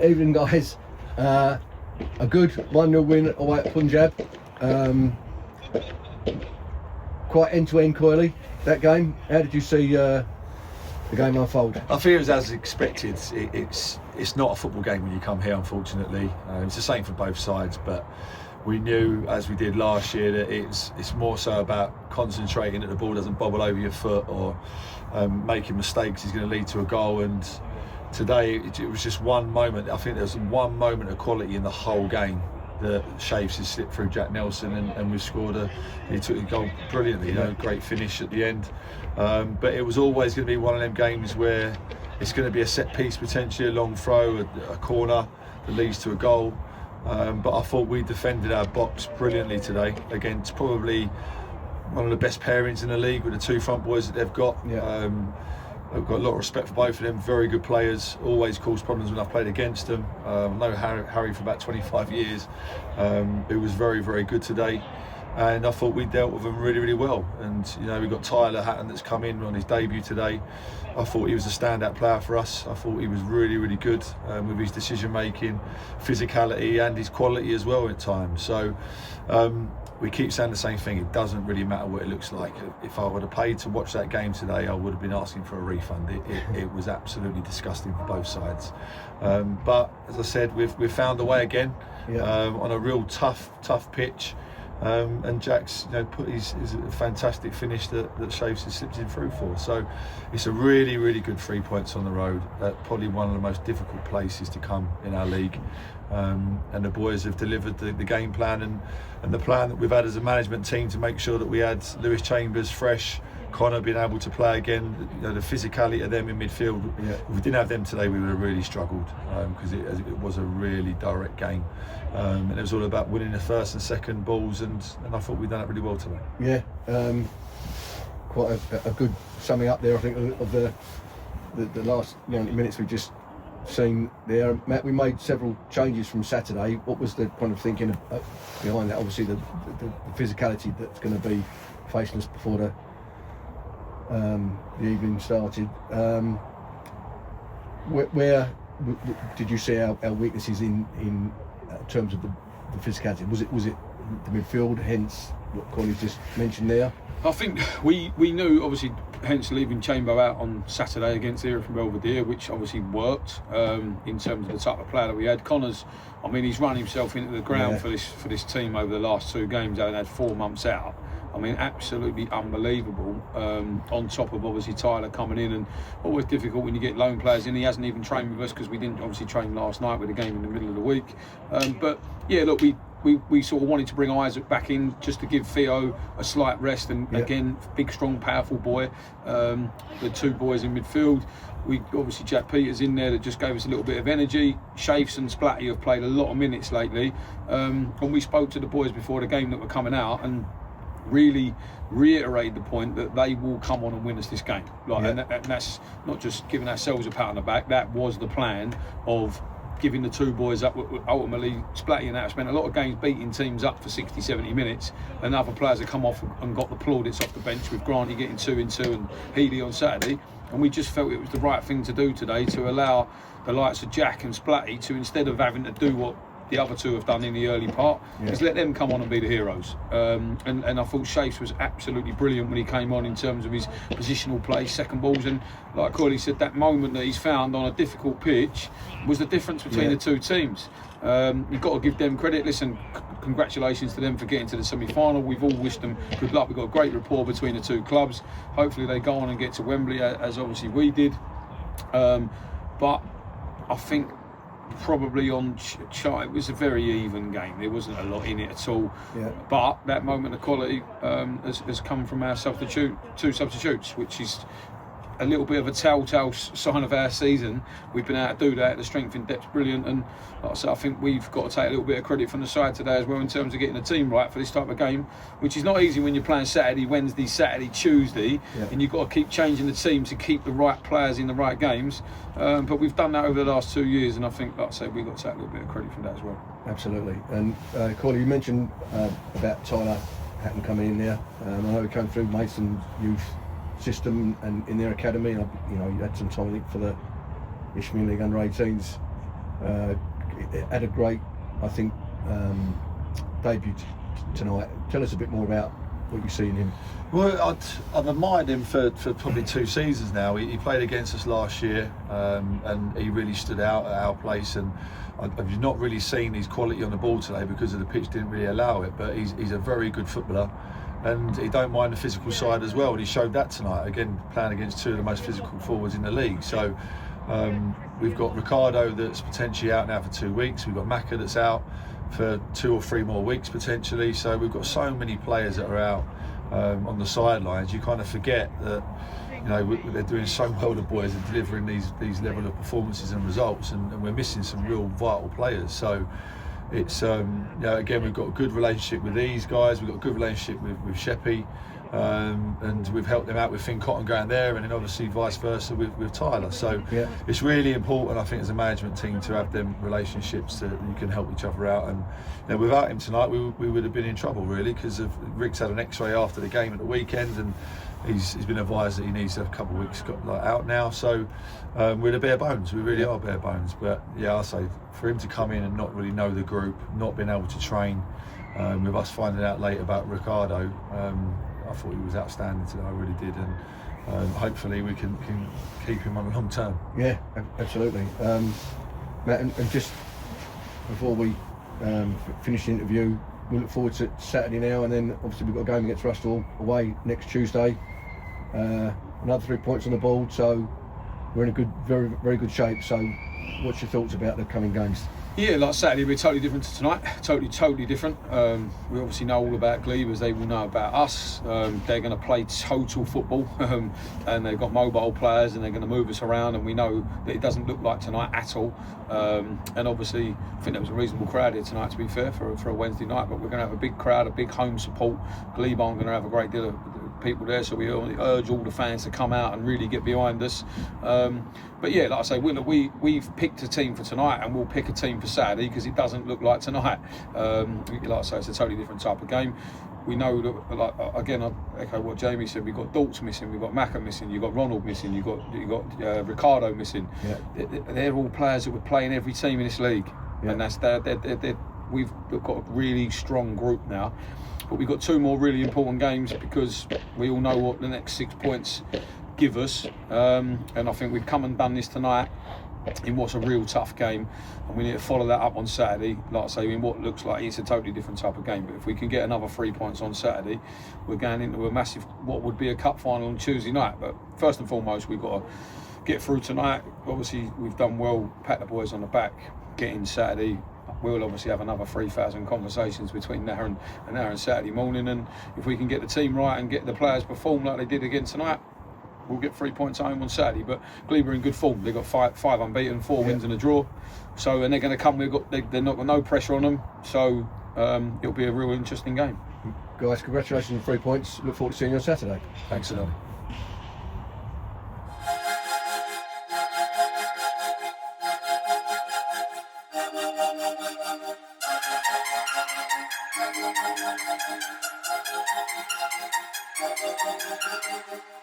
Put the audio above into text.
Evening, guys. A good 1-0 win away at Punjab. Quite end-to-end, Coyley, that game. How did you see the game unfold? I think it was as expected. It's not a football game when you come here, unfortunately. It's the same for both sides, but we knew, as we did last year, that it's more so about concentrating that the ball doesn't bobble over your foot or making mistakes is going to lead to a goal. And today it was just one moment. I think there was one moment of quality in the whole game that Shaves has slipped through Jack Nelson and we scored he took the goal brilliantly, great finish at the end. But it was always going to be one of them games where it's going to be a set piece, potentially a long throw, a corner that leads to a goal. But I thought we defended our box brilliantly today against probably one of the best pairings in the league with the two front boys that they've got. Yeah. I've got a lot of respect for both of them, very good players, always cause problems when I've played against them. I know Harry for about 25 years, who was very, very good today. And I thought we dealt with them really, really well. And we've got Tyler Hatton that's come in on his debut today. I thought he was a standout player for us. I thought he was really, really good with his decision making, physicality and his quality as well at times. So we keep saying the same thing. It doesn't really matter what it looks like. If I would have paid to watch that game today, I would have been asking for a refund. It was absolutely disgusting for both sides. But as I said, we've found a way again on a real tough pitch. And Jack's put his fantastic finish that Shaves has slipped in through for. So it's a really, really good 3 points on the road at probably one of the most difficult places to come in our league. And the boys have delivered the game plan and the plan that we've had as a management team to make sure that we had Lewis Chambers fresh, Connor being able to play again, the physicality of them in midfield. Yeah. If we didn't have them today, we would have really struggled because it was a really direct game. And it was all about winning the first and second balls, and I thought we'd done it really well today. Yeah, quite a good summing up there, I think, of the last minutes we've just seen there. Matt, we made several changes from Saturday. What was the kind of thinking behind that? Obviously, the physicality that's going to be facing us before the evening started. Where did you see our weaknesses in terms of the physicality? Was it the midfield, hence what Connie just mentioned there? I think we knew, obviously, hence leaving Chamber out on Saturday against Era from Belvedere, which obviously worked in terms of the type of player that we had. Connor's, he's run himself into the ground for this team over the last two games, having had 4 months out. Absolutely unbelievable. On top of obviously Tyler coming in, and always difficult when you get loan players in. He hasn't even trained with us because we didn't obviously train last night with the game in the middle of the week. But yeah, look, we sort of wanted to bring Isaac back in just to give Theo a slight rest, and again, big, strong, powerful boy. The two boys in midfield. We obviously Jack Peters in there that just gave us a little bit of energy. Shafes and Splatty have played a lot of minutes lately, and we spoke to the boys before the game that were coming out and really reiterate the point that they will come on and win us this game. And that's not just giving ourselves a pat on the back. That was the plan of giving the two boys up. Ultimately, Splatty and that have spent a lot of games beating teams up for 60, 70 minutes, and other players have come off and got the plaudits off the bench, with Granty getting 2 in 2 and Healy on Saturday. And we just felt it was the right thing to do today, to allow the likes of Jack and Splatty to, instead of having to do what the other two have done in the early part, is let them come on and be the heroes. And I thought Shafes was absolutely brilliant when he came on in terms of his positional play, second balls, and like Corley said, that moment that he's found on a difficult pitch was the difference between the two teams. You've got to give them credit. Listen, congratulations to them for getting to the semi-final. We've all wished them good luck. We've got a great rapport between the two clubs. Hopefully they go on and get to Wembley, as obviously we did. But I think probably on it was a very even game. There wasn't a lot in it at all. But that moment of quality has come from our two substitutes, which is a little bit of a telltale sign of our season. We've been able to do that. The strength in depth's brilliant, and like I said, I think we've got to take a little bit of credit from the side today as well in terms of getting the team right for this type of game, which is not easy when you're playing Saturday, Wednesday, Saturday, Tuesday, and you've got to keep changing the team to keep the right players in the right games. But we've done that over the last 2 years, and I think, like I said, we've got to take a little bit of credit from that as well. Absolutely. And Corley, you mentioned about Tyler Hatton coming in there. I know he came through Mason's youth system and in their academy, and you had some time, I think, for the Ishmael League under-18s Had a great, I think, debut tonight. Tell us a bit more about what you see in him. Well, I've admired him for probably 2 seasons now. He played against us last year, and he really stood out at our place. And I've not really seen his quality on the ball today because of the pitch didn't really allow it. But he's a very good footballer, and he don't mind the physical side as well. And he showed that tonight again, playing against 2 of the most physical forwards in the league. So we've got Ricardo that's potentially out now for 2 weeks. We've got Maka that's out for 2 or 3 more weeks potentially. So we've got so many players that are out on the sidelines. You kind of forget that, you know, they're doing so well, the boys are delivering these level of performances and results, and we're missing some real vital players. So it's you know, again, we've got a good relationship with these guys. We've got a good relationship with Sheppy, and we've helped them out with Finn Cotton going there, and then obviously vice versa with Tyler. So Yeah. it's really important, I think, as a management team to have them relationships that you can help each other out. And you know, without him tonight, we would have been in trouble really, because Rick's had an X-ray after the game at the weekend, and he's been advised that he needs to have a couple of weeks out now. So we're the bare bones. We really are bare bones. But yeah, I say for him to come in and not really know the group, not being able to train, with us finding out late about Ricardo, I thought he was outstanding today. I really did, and hopefully we can keep him on the long term. Yeah, absolutely. Matt, and just before we finish the interview, we look forward to Saturday now, and then obviously we've got a game against Russell away next Tuesday. Another 3 points on the board, so we're in a good, very, very good shape. So, what's your thoughts about the coming games? Yeah, like Saturday, we're totally different to tonight. Totally different. We obviously know all about Glebe as they will know about us. They're going to play total football, and they've got mobile players, and they're going to move us around. And we know that it doesn't look like tonight at all. And obviously, I think there was a reasonable crowd here tonight, to be fair, for a Wednesday night. But we're going to have a big crowd, a big home support. Glebe aren't going to have a great deal of people there, so we urge all the fans to come out and really get behind us. But yeah, like I say, we've picked a team for tonight, and we'll pick a team for Saturday, because it doesn't look like tonight. Like I say, it's a totally different type of game. We know that, like, again, I echo what Jamie said. We've got Daltz missing, we've got Maka missing, you've got Ronald missing, you've got Ricardo missing. Yeah. They're all players that would play in every team in this league, yeah. And that's we've got a really strong group now. But we've got 2 more really important games, because we all know what the next 6 points give us. And I think we've come and done this tonight in what's a real tough game, and we need to follow that up on Saturday, like I say, in what looks like it's a totally different type of game. But if we can get another 3 points on Saturday, we're going into a massive, what would be a cup final on Tuesday night. But first and foremost, we've got to get through tonight. Obviously, we've done well, pat the boys on the back, get in Saturday. We'll obviously have another 3,000 conversations between now and Saturday morning, and if we can get the team right and get the players perform like they did again tonight, we'll get 3 points home on Saturday. But Glebe are in good form. They've got five unbeaten, 4 wins and a draw. So, and they're going to come. They're not got no pressure on them. So it'll be a real interesting game. Guys, congratulations on 3 points. Look forward to seeing you on Saturday. Thanks a lot. Thank you.